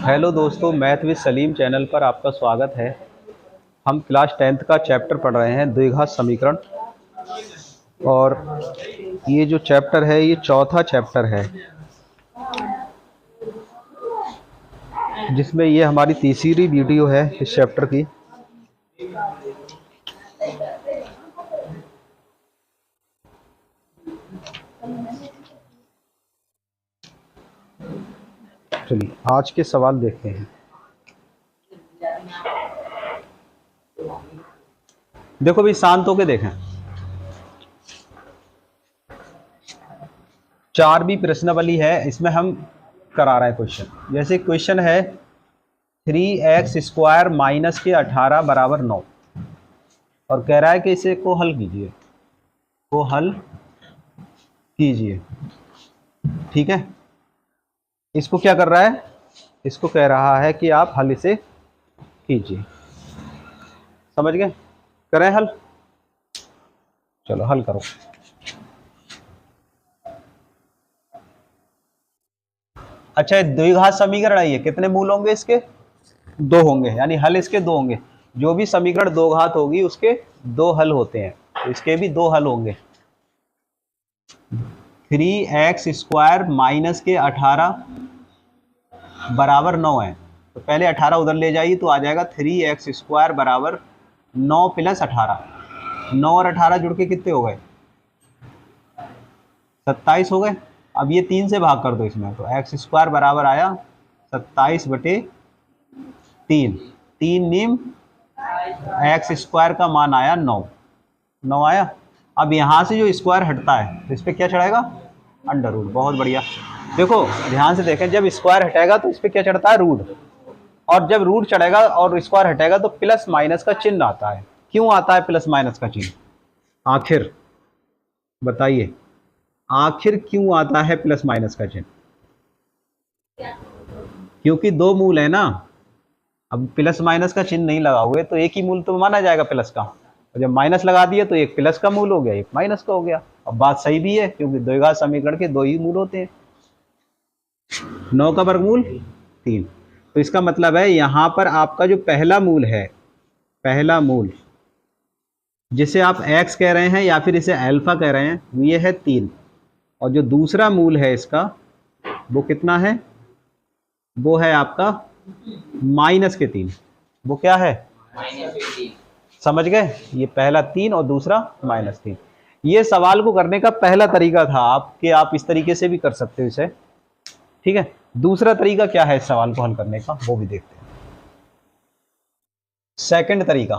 Hello दोस्तों, math with Salim channel पर आपका स्वागत है। हम क्लास 10th का चैप्टर पढ़ रहे हैं, द्विघात समीकरण। और ये जो चैप्टर है ये चौथा चैप्टर है, जिसमें ये हमारी तीसरी वीडियो है इस चैप्टर की। चलिए आज के सवाल देखते हैं। देखो भाई, शांत होके देखें। 4 प्रश्नावली है, इसमें हम करा रहे हैं क्वेश्चन। जैसे क्वेश्चन है 3x² माइनस के 18 बराबर 9, और कह रहा है कि इसे को हल कीजिए, ठीक है। इसको क्या कर रहा है, इसको कह रहा है कि आप हल इसे कीजिए। समझ गए? करें हल? चलो हल करो। अच्छा, द्विघात समीकरण है ये। कितने मूल होंगे इसके? 2 होंगे, यानी हल इसके 2 होंगे। जो भी समीकरण 2 घात होगी उसके 2 हल होते हैं, तो इसके भी 2 हल होंगे। 3x² माइनस के 18 बराबर 9 है, तो पहले 18 उधर ले जाइए तो आ जाएगा 3x² बराबर 9 प्लस 18। 9 और 18 जुड़ के कितने हो गए? 27 हो गए। अब ये 3 से भाग कर दो इसमें, तो x² बराबर आया 27/3। 3 नीम x² का मान आया 9 आया। अब यहाँ से जो स्क्वायर हटता है तो इस पर क्या चढ़ेगा? Under root. बहुत बढ़िया। देखो ध्यान से देखें, जब स्क्वायर हटेगा तो इस पर क्या चढ़ता है? रूट। और जब रूट चढ़ेगा और स्क्वायर हटेगा तो प्लस माइनस का चिन्ह आता है। क्यों आता है प्लस माइनस का चिन्ह? आखिर बताइए, आखिर क्यों आता है प्लस माइनस का चिन्ह? क्योंकि 2 मूल है ना। अब प्लस माइनस का चिन्ह नहीं लगा हुए तो एक ही मूल तो माना जाएगा प्लस का, और जब माइनस लगा दिए तो एक प्लस का मूल हो गया, एक माइनस का हो गया। अब बात सही भी है, क्योंकि द्विघात समीकरण के 2 ही मूल होते हैं। 9 का वर्गमूल 3। तो इसका मतलब है यहां पर आपका जो पहला मूल है, पहला मूल जिसे आप x कह रहे हैं या फिर इसे अल्फा कह रहे हैं, ये है 3। और जो दूसरा मूल है इसका वो कितना है? वो है आपका माइनस के 3। वो क्या है? समझ गए? ये पहला 3 और दूसरा -3। ये सवाल को करने का पहला तरीका था आपके, आप इस तरीके से भी कर सकते हो इसे, ठीक है। दूसरा तरीका क्या है इस सवाल को हल करने का, वो भी देखते हैं। सेकंड तरीका,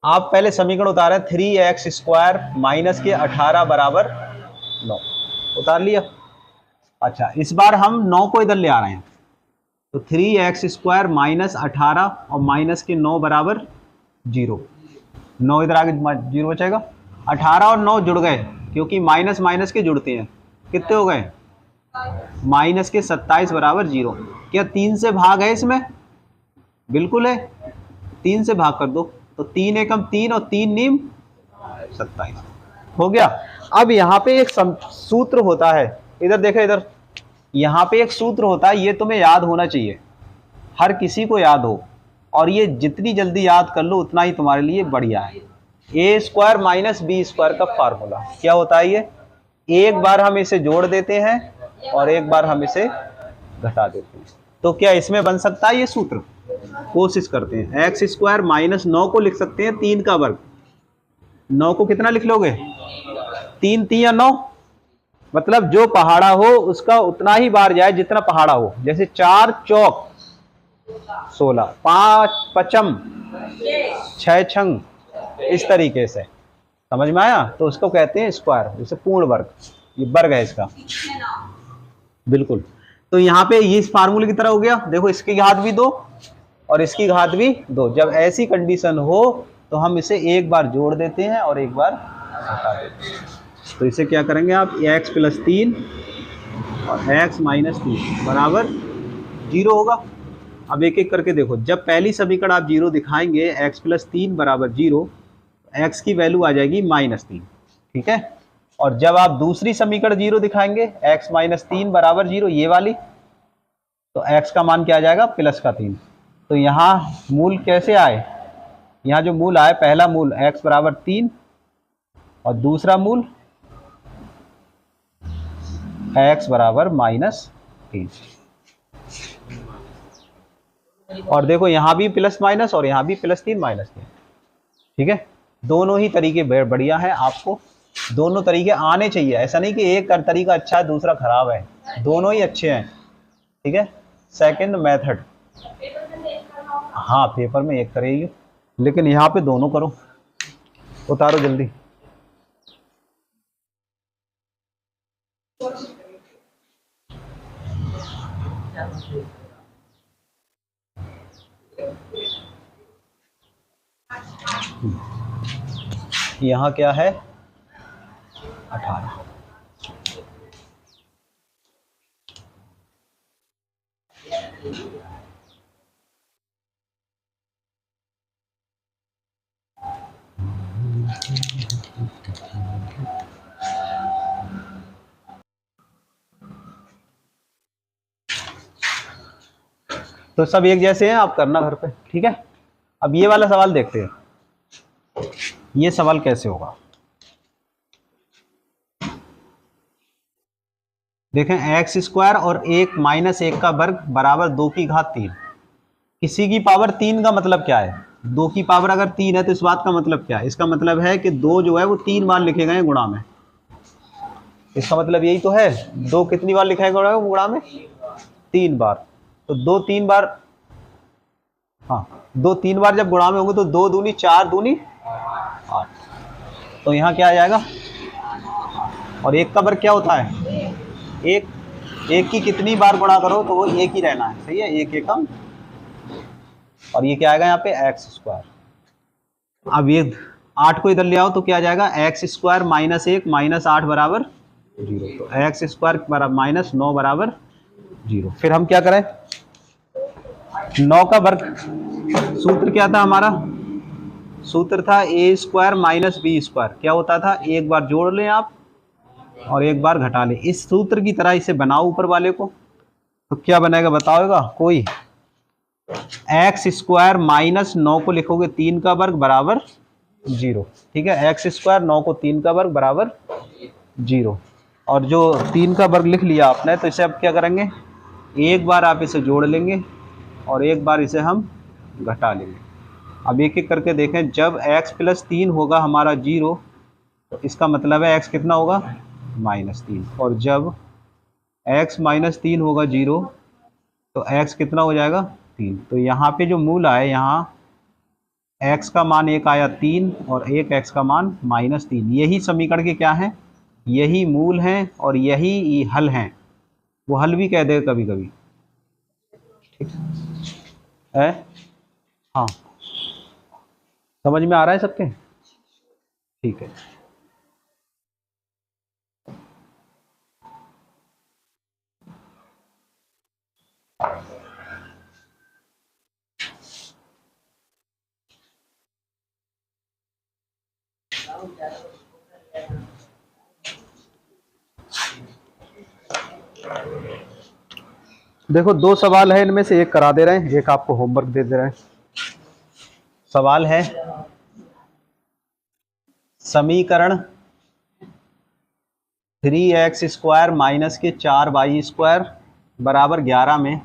आप पहले समीकरण उतारे 3x² माइनस के 18 बराबर 9, उतार लिया। अच्छा, इस बार हम 9 को इधर ले आ रहे हैं, तो 3x² माइनस 18 और माइनस के 9 बराबर 0। 9 इधर आगे 0 बचेगा। 18 और 9 जुड़ गए, क्योंकि माइनस माइनस के जुड़ते हैं। कितने हो गए? माइनस के 27 बराबर 0। क्या 3 से भाग है इसमें? बिल्कुल है, 3 से भाग कर दो, तो 3 एकम 3 और 3 नीम 27 हो गया। अब यहाँ पे एक सूत्र होता है, इधर देखो, इधर यहाँ पे एक सूत्र होता है, ये तुम्हें याद होना चाहिए, हर किसी को याद हो, और ये जितनी जल्दी याद कर लो उतना ही तुम्हारे लिए बढ़िया है। a² माइनस b² का फार्मूला क्या होता है? ये एक बार हम इसे जोड़ देते हैं और एक बार हम इसे घटा देते हैं। तो क्या इसमें बन सकता है ये सूत्र? कोशिश करते हैं। x² माइनस 9 को लिख सकते हैं 3 का वर्ग। 9 को कितना लिख लोगे? 3 3 या 9, मतलब जो पहाड़ा हो उसका उतना ही बार जाए जितना पहाड़ा हो। जैसे 4 चौक 16, 5 पचम 6 छंग, इस तरीके से। समझ में आया? तो उसको कहते हैं स्क्वायर, जैसे पूर्ण वर्ग। ये वर्ग है इसका, बिल्कुल। तो यहाँ पे ये इस फार्मूले की तरह हो गया। देखो, इसकी घात भी 2 और इसकी घात भी 2। जब ऐसी कंडीशन हो तो हम इसे एक बार जोड़ देते हैं और एक बार घटा देते हैं। तो इसे क्या करेंगे आप? x + 3 और x - 3 बराबर 0 होगा। अब एक एक करके देखो। जब पहली समीकरण आप 0 दिखाएंगे, x + 3 बराबर 0, x की वैल्यू आ जाएगी -3, ठीक है। और जब आप दूसरी समीकरण 0 दिखाएंगे x माइनस 3 बराबर 0, ये वाली, तो x का मान क्या आ जाएगा प्लस का 3। तो यहाँ मूल कैसे आए, यहाँ जो मूल आए, पहला मूल x बराबर 3 और दूसरा मूल x बराबर माइनस 3। और देखो यहाँ भी प्लस माइनस और यहाँ भी प्लस 3 माइनस 3। ठीक है, दोनों ही तरीके बढ़िया है, आपको दोनों तरीके आने चाहिए। ऐसा नहीं कि एक तरीका अच्छा है दूसरा खराब है, दोनों ही अच्छे हैं। ठीक है, सेकंड मेथड, हाँ पेपर में एक करेगी, लेकिन यहाँ पे दोनों करो। उतारो जल्दी। यहाँ क्या है 18। तो सब एक जैसे हैं, आप करना घर पे। ठीक है, अब ये वाला सवाल देखते हैं, ये सवाल कैसे होगा। देखें, एक्स स्क्वायर और 1 माइनस 1 का वर्ग बराबर 2 की घात 3। किसी की पावर 3 का मतलब क्या है, 2 की पावर अगर 3 है तो इस बात का मतलब क्या है, इसका मतलब है कि 2 जो है वो 3 बार लिखे गए गुणा में। इसका मतलब यही तो है, 2 कितनी बार लिखा है गुणा में, 3 बार। तो 2 3 बार, हाँ 2 3 बार जब गुणा में होंगे तो 2 दूनी 4 दूनी 8। तो यहाँ क्या आ जाएगा, और 1 का वर्ग क्या होता है, एक की कितनी बार गुणा करो तो वो एक ही रहना है। सही है, एक एकम। और ये क्या आएगा यहाँ पे एक्स स्क्वायर। अब ये 8 को इधर ले आओ तो क्या आ जाएगा, एक्स स्क्वायर माइनस 1 माइनस 8 बराबर 0। तो एक्स स्क्वायर माइनस 9 बराबर 0। फिर हम क्या करें, 9 का वर्ग, सूत्र क्या था हमारा, सूत्र था ए स्क्वायर माइनस बी स्क्वायर। क्या होता था, एक बार जोड़ लें आप और एक बार घटा लें। इस सूत्र की तरह इसे बनाओ ऊपर वाले को, तो क्या बनेगा बताओगा कोई, एक्स स्क्वायर माइनस 9 को लिखोगे 3 का वर्ग बराबर 0। ठीक है, एक्स स्क्वायर 9 को 3 का वर्ग बराबर 0। और जो 3 का वर्ग लिख लिया आपने, तो इसे अब क्या करेंगे, एक बार आप इसे जोड़ लेंगे और एक बार इसे हम घटा लेंगे। अब एक एक करके देखें, जब x प्लस 3 होगा हमारा 0, तो इसका मतलब है x कितना होगा माइनस 3। और जब x माइनस 3 होगा 0, तो x कितना हो जाएगा 3। तो यहाँ पे जो मूल आए, यहाँ x का मान 1 आया 3 और एक x का मान माइनस 3। यही समीकरण के क्या हैं, यही मूल हैं और यही हल हैं। वो हल भी कह दे कभी कभी, ठीक है। हाँ, समझ में आ रहा है सबके, ठीक है। देखो 2 सवाल है, इनमें से एक करा दे रहे हैं, एक आपको होमवर्क दे दे रहे हैं। सवाल है, समीकरण 3x स्क्वायर माइनस के 4y स्क्वायर बराबर 11 में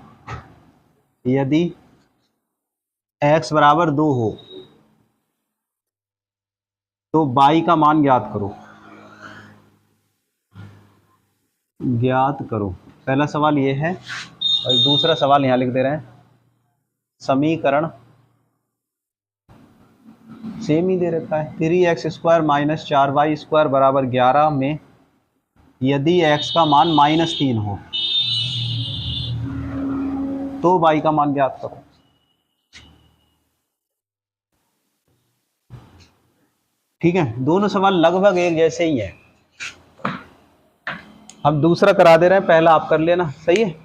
यदि x बराबर 2 हो तो y का मान ज्ञात करो। ज्ञात करो, पहला सवाल ये है। और दूसरा सवाल यहाँ लिख दे रहे हैं, समीकरण सेम ही दे रखा है, 3x square minus 4y square बराबर 11 में यदि x का मान माइनस 3 हो तो y का मान ज्ञात करो। ठीक है, दोनों सवाल लगभग एक जैसे ही है। हम दूसरा करा दे रहे हैं, पहला आप कर लेना, सही है।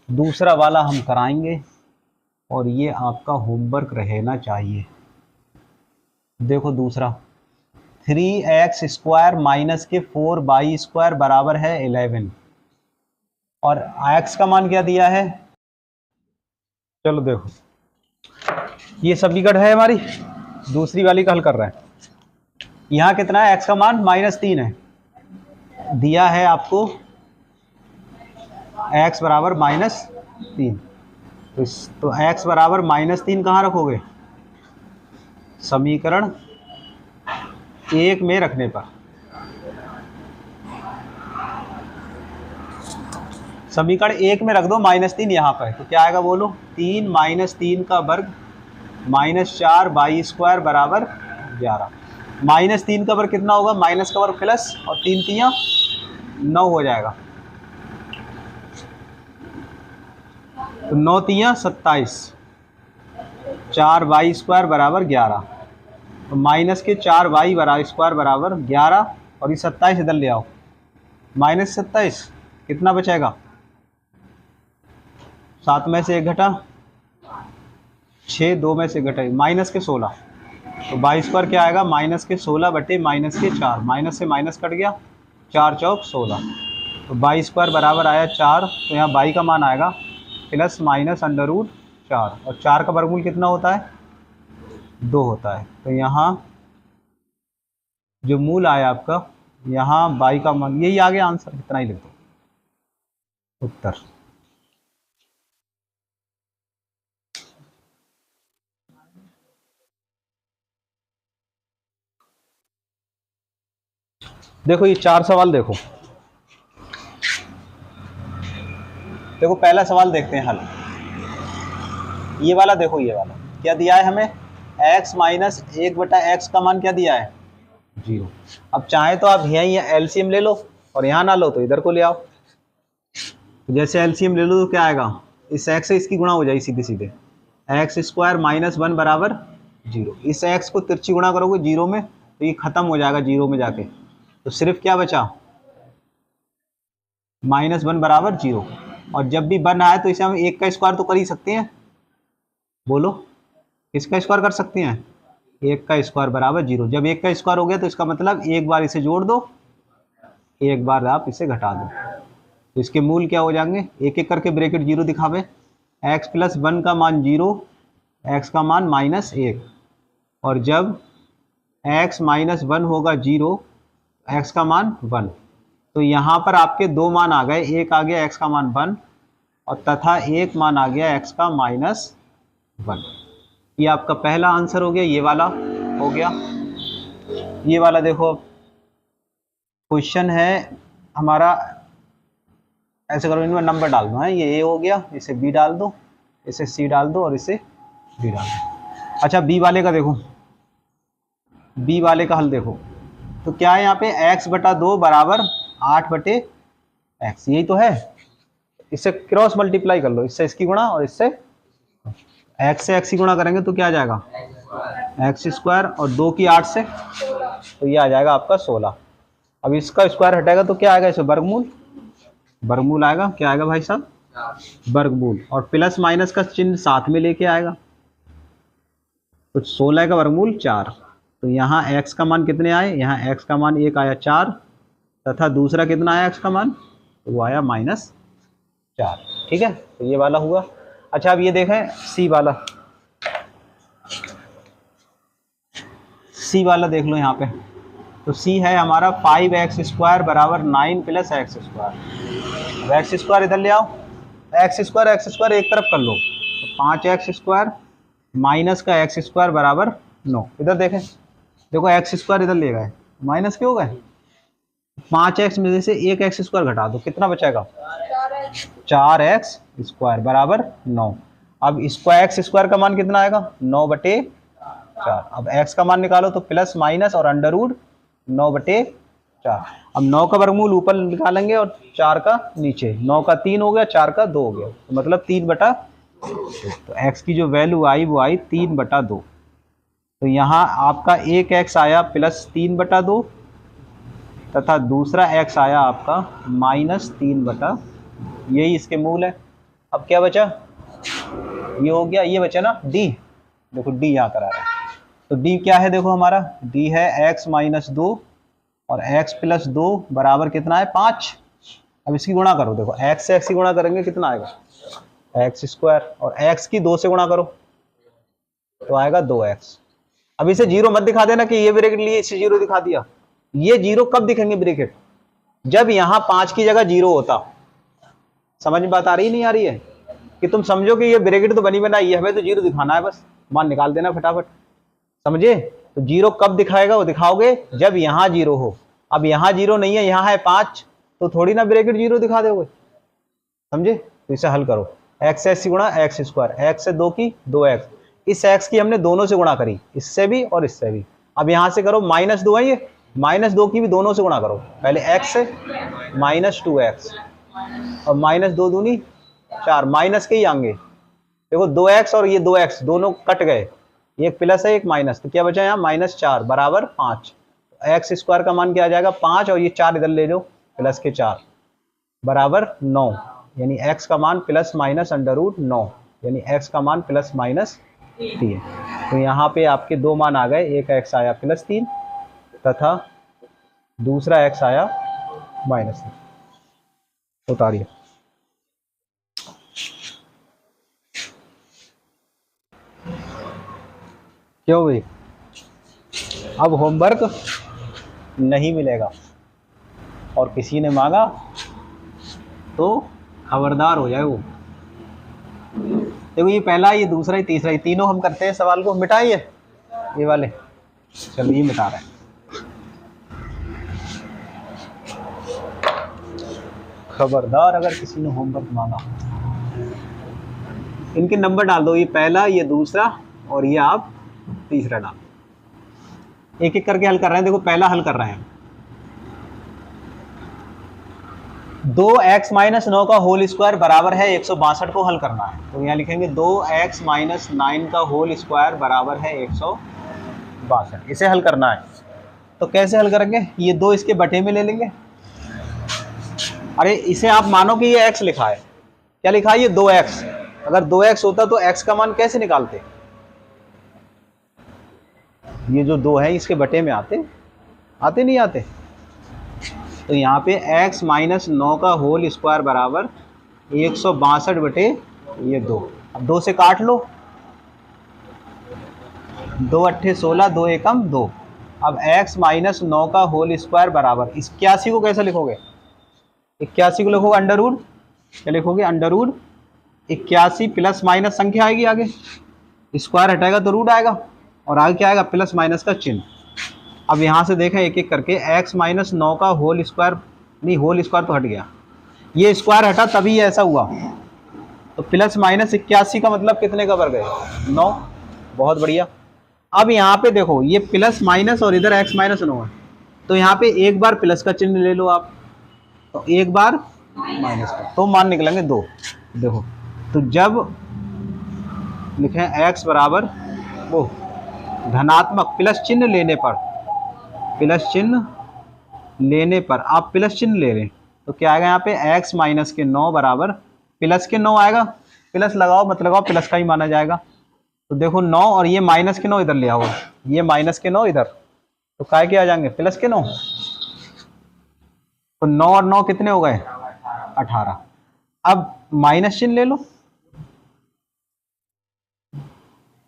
दूसरा वाला हम कराएंगे और ये आपका होमवर्क रहना चाहिए। देखो दूसरा, 3x स्क्वायर माइनस के 4y² बराबर है 11, और x का मान क्या दिया है, चलो देखो ये समीकरण है हमारी, दूसरी वाली का हल कर रहे हैं। यहाँ कितना है, x का मान -3 है, दिया है आपको x बराबर -3, तो x बराबर -3 कहाँ रखोगे, समीकरण 1 में रखने पर। समीकरण 1 में रख दो -3 यहाँ पर, तो क्या आएगा बोलो, 3 -3 का वर्ग -4y² बराबर 11। -3 का वर्ग कितना होगा, माइनस का वर्ग प्लस, और 3 तियां 9 हो जाएगा, तो 9 तियां 27, 4y² बराबर 11, तो माइनस के 4y² बराबर 11, और ये 27 इधर ले आओ, -27 कितना बचेगा, 7 में से 1 घटा 6, 2 में से घटा माइनस के 16, तो y² क्या आएगा, -16 बटे -4, माइनस से माइनस कट गया, 4 चौक 16, तो y² बराबर आया 4, तो यहाँ y का मान आएगा ±√4, और 4 का वर्गमूल कितना होता है, 2 होता है, तो यहाँ जो मूल आया आपका, यहाँ y का मान, यही आ गया आंसर, इतना ही लिख दो उत्तर। देखो ये 4 सवाल देखो, पहला सवाल देखते हैं हल, ये वाला देखो, ये वाला क्या दिया है हमें, x माइनस 1/x का मान क्या दिया है, 0। अब चाहे तो आप यहीं एलसीएम ले लो, और यहाँ ना लो तो इधर को ले आओ, जैसे एलसीएम ले लो तो क्या आएगा, इस x से इसकी गुणा हो जाएगी सीधे सीधे, x² -1 बराबर 0, इस x को तिरछी गुणा करोगे 0 में, तो ये खत्म हो जाएगा 0 में जाके, तो सिर्फ क्या बचा, -1 बराबर 0, और जब भी 1 आए तो इसे हम 1 का स्क्वायर तो कर ही सकते हैं, बोलो किसका स्क्वायर कर सकते हैं, 1 का स्क्वायर बराबर 0, जब 1 का स्क्वायर हो गया तो इसका मतलब एक बार इसे जोड़ दो, एक बार आप इसे घटा दो, तो इसके मूल क्या हो जाएंगे, एक एक करके ब्रैकेट 0 दिखावे, x + 1 का मान 0, x का मान -1, और जब x - 1 होगा 0, x का मान 1, तो यहाँ पर आपके दो मान आ गए, एक आ गया x का मान 1, और तथा एक मान आ गया x का -1। ये आपका पहला आंसर हो गया, ये वाला हो गया। ये वाला देखो क्वेश्चन है हमारा, ऐसे करो, इनमें नंबर डाल दो है, ये A हो गया, इसे B डाल दो, इसे C डाल दो, और इसे D डाल दो। अच्छा B वाले का देखो, B वाले का हल देखो, तो क्या है यहाँ पे, x/2 बराबर 8/x, यही तो है, इससे क्रॉस मल्टीप्लाई कर लो, इससे इसकी गुणा और इससे x से x की गुणा करेंगे तो क्या आ जाएगा, x² और 2 की 8 से, तो ये आ जाएगा आपका 16। अब इसका स्क्वायर हटेगा तो क्या आएगा, इसे वर्गमूल आएगा, क्या आएगा भाई साहब, वर्गमूल, और प्लस माइनस का चिन्ह साथ में लेके आएगा, तो 16 का वर्गमूल 4, तो यहाँ x का मान कितने आए, यहाँ x का मान 1 आया 4, तथा दूसरा कितना आया x का मान, तो वो आया -4, ठीक है, तो ये वाला हुआ। अच्छा अब ये देखें C वाला देख लो यहाँ पे, तो C है हमारा 5x² बराबर 9 + x², अब x² इधर ले आओ, x² एक तरफ कर लो, तो 5x² माइनस का x² बराबर 9, इधर देखें, देखो x² इधर ले गए, माइनस क्यों गए, 5x में से एक x² घटा दो, कितना बचेगा, 4x² बराबर 9। अब इसको x² का मान कितना आएगा, 9/4, अब x का मान निकालो तो प्लस माइनस और √9/4, अब 9 का वर्गमूल ऊपर निकालेंगे और 4 का नीचे, 9 का 3 हो गया, 4 का 2 हो गया, तो मतलब 3/2, तो x की जो वैल्यू आई वो आई 3/2, तो यहाँ आपका एक x आया +3/2, तथा दूसरा x आया आपका -3/2, यही इसके मूल है। अब क्या बचा, ये हो गया, ये बचा ना D, देखो D यहाँ करा रहा है, तो डी क्या है देखो हमारा, डी है x माइनस 2 और x प्लस 2 बराबर कितना है 5। अब इसकी गुणा करो, देखो x से x की गुणा करेंगे कितना आएगा x स्क्वायर, और x की 2 से गुणा करो तो आएगा 2x। अब इसे जीरो मत दिखा देना कि ये ब्रैकेट लिए इसे जीरो दिखा दिया। ये जीरो कब दिखेंगे ब्रैकेट, जब यहाँ 5 की जगह जीरो होता। समझ में बात आ रही नहीं आ रही है, कि तुम समझो कि ये ब्रैकेट तो बनी बनाई है, हमें तो जीरो दिखाना है, बस मान निकाल देना फटाफट। समझे, तो जीरो कब दिखाएगा, वो दिखाओगे जब यहाँ जीरो हो। अब यहाँ जीरो नहीं है, यहाँ है 5, तो थोड़ी ना ब्रैकेट जीरो दिखा दोगे। समझे, तो इसे हल करो, x से गुणा एक्स स्क्वायर, x से 2 की 2x, इस x की हमने दोनों से गुणा करी, इससे भी और इससे भी। अब यहाँ से करो -2 है, ये -2 की भी दोनों से गुणा करो, पहले x से -2x और -2 दूनी 4, माइनस के ही आएंगे। देखो 2x और ये 2x दोनों कट गए, एक प्लस है एक माइनस, तो क्या बचा यहाँ -4 बराबर 5। एक्स स्क्वायर का मान क्या आ जाएगा 5, और ये 4 इधर ले लो प्लस के 4 बराबर 9, यानी x का मान प्लस माइनस √9, यानी x का मान प्लस माइनस 3। तो यहाँ पे आपके दो मान आ गए, एक x आया +3 तथा दूसरा x आया -3। उतारिए। क्यों भाई, अब होमवर्क नहीं मिलेगा और किसी ने मांगा तो खबरदार हो जाए वो। देखो ये पहला, ये दूसरा, ये तीसरा, ये तीनों हम करते हैं सवाल को। मिटाइए ये वाले, चलो ये मिटा रहे हैं। खबरदार अगर किसी ने होमवर्क मांगा, इनके नंबर डाल दो, ये पहला, ये दूसरा और ये आप तीसरा डाल। एक एक करके हल कर रहे हैं। देखो पहला हल कर रहे हैं, 2x - 9 का होल स्क्वायर बराबर है 162 को हल करना है। तो यहाँ लिखेंगे 2x - 9 का होल स्क्वायर बराबर है 162, इसे हल करना है। तो कैसे हल करेंगे, ये 2 इसके बटे में ले लेंगे। अरे इसे आप मानो कि ये x लिखा है, क्या लिखा है ये 2x, अगर 2x होता तो x का मान कैसे निकालते, ये जो 2 है इसके बटे में आते नहीं आते। तो यहाँ पे x - 9 का होल स्क्वायर बराबर 162 बटे ये 2। अब 2 से काट लो, 2 अट्ठे 16, 2 एकम 2। अब x - 9 का होल स्क्वायर बराबर 81 को कैसे लिखोगे, 81 को लिखोगे अंडर-रूट, क्या लिखोगे अंडर-रूट 81 प्लस माइनस संख्या आएगी आगे, स्क्वायर हटाएगा तो रूट आएगा, और आगे क्या आएगा प्लस माइनस का चिन्ह। अब यहाँ से देखें एक एक करके, x - 9 का होल स्क्वायर, नहीं होल स्क्वायर तो हट गया, ये स्क्वायर हटा तभी ऐसा हुआ। तो प्लस माइनस 81 का मतलब कितने का बढ़ गए 9, बहुत बढ़िया। अब यहाँ पे देखो ये प्लस माइनस और इधर x - 9 है, तो यहाँ पे एक बार प्लस का चिन्ह ले लो आप, तो एक बार माइनस का, तो मान निकलेंगे 2। देखो तो जब लिखें x बराबर वो धनात्मक प्लस चिन्ह लेने पर, प्लस चिन्ह लेने पर आप प्लस चिन्ह ले रहे हैं, तो क्या आएगा यहाँ पे x - 9 बराबर प्लस के 9 आएगा, प्लस लगाओ मत लगाओ प्लस का ही माना जाएगा। तो देखो 9 और ये -9 इधर ले आओ, ये -9 इधर, तो काय के आ जाएंगे प्लस के 9, तो 9 और 9 कितने हो गए 18। अब माइनस चिन्ह ले लो,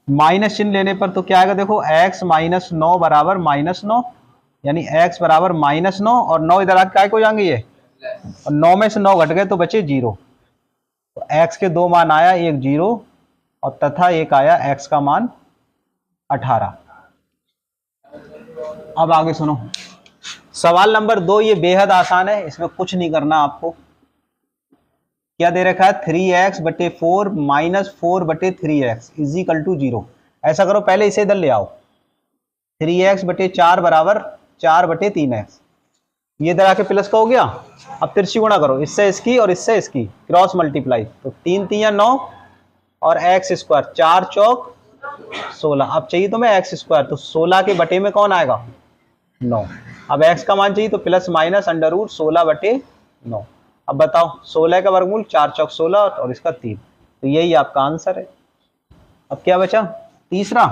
माइनस चिन्ह लेने पर तो क्या आएगा, देखो x - 9 बराबर -9, यानी x बराबर -9 और 9 इधर आके काय को जाएंगे ये, और 9 में से 9 घट गए तो बचे 0। तो x के दो मान आया, एक 0 और तथा एक आया x का मान 18। अब आगे सुनो, सवाल नंबर 2 ये बेहद आसान है, इसमें कुछ नहीं करना आपको। क्या दे रखा है 3x बटे 4 - 4 बटे 3x = 0। ऐसा करो पहले इसे इधर ले आओ, 3x बटे 4 बराबर 4 बटे 3x, ये इधर आके प्लस का हो गया। अब तिरछी गुणा करो, इससे इसकी और इससे इसकी क्रॉस मल्टीप्लाई, तो 3 3 9 और x स्क्वायर, 4 चौक 16। अब चाहिए तुम्हें x स्क्वायर, तो 16 के बटे में कौन आएगा 9। अब x का मान चाहिए तो प्लस माइनस अंडर-रूट 16 बटे 9। अब बताओ 16 का वर्गमूल 4 चौक 16 और इसका 3, तो यही आपका आंसर है। अब क्या बचा तीसरा,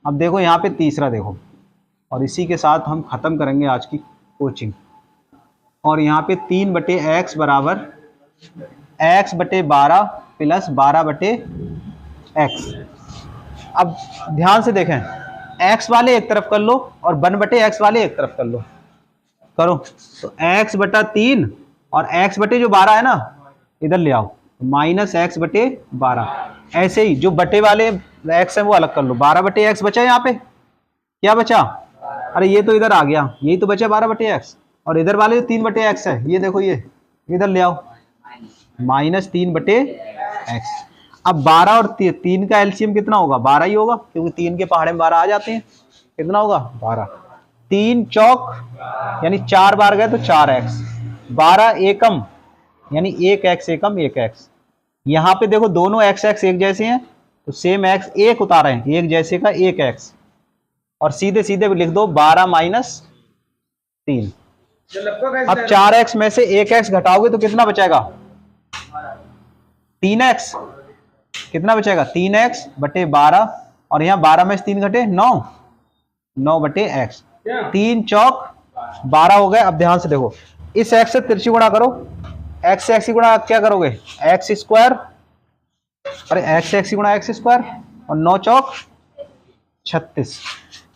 अब देखो यहाँ पे तीसरा देखो, और इसी के साथ हम ख़त्म करेंगे आज की कोचिंग। और यहाँ पे 3/x बराबर x/12 प्लस 12/x। अब ध्यान से देखें, x वाले एक तरफ कर लो और 1/x वाले एक तरफ कर लो, करो तो x/3 और x/12 है ना, इधर ले आओ, -x/12। ऐसे ही जो बटे वाले x है वो अलग कर लो, 12/x बचा यहाँ पे, क्या बचा, अरे ये तो इधर आ गया, यही तो बचा 12/x। और इधर वाले जो 3/x है, ये देखो ये इधर ले आओ, -3/x। अब 12 और 3 का एलसीएम कितना होगा, 12 ही होगा, क्योंकि 3 के पहाड़े में 12 आ जाते हैं। कितना होगा, 12। 3 चौक यानी 4 बार गए तो 4x, 12 एकम यानी 1x एकम 1x। यहाँ पे देखो दोनों x एक जैसे हैं, तो सेम x एक उतारे हैं, एक जैसे का 1x, और सीधे सीधे लिख दो 12 - 3। अब 4x में से 1x घटाओगे तो कितना बचेगा, 3x। कितना बचेगा, 3x/12, और यहाँ 12 में से 3 घटे 9, 9/x। 3 चौक 12 हो गए। अब ध्यान से देखो, इस x से तिरछी गुणा करो, x से x की गुणा क्या करोगे, x², अरे x से x की गुणा x², और 9 चौक 36।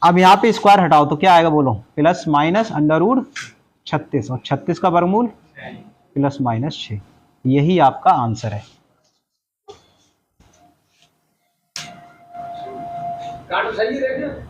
अब यहाँ पे स्क्वायर हटाओ तो क्या आएगा बोलो, ±√36, और 36 का वर्गमूल ±6। यही आपका आंसर है। सही है।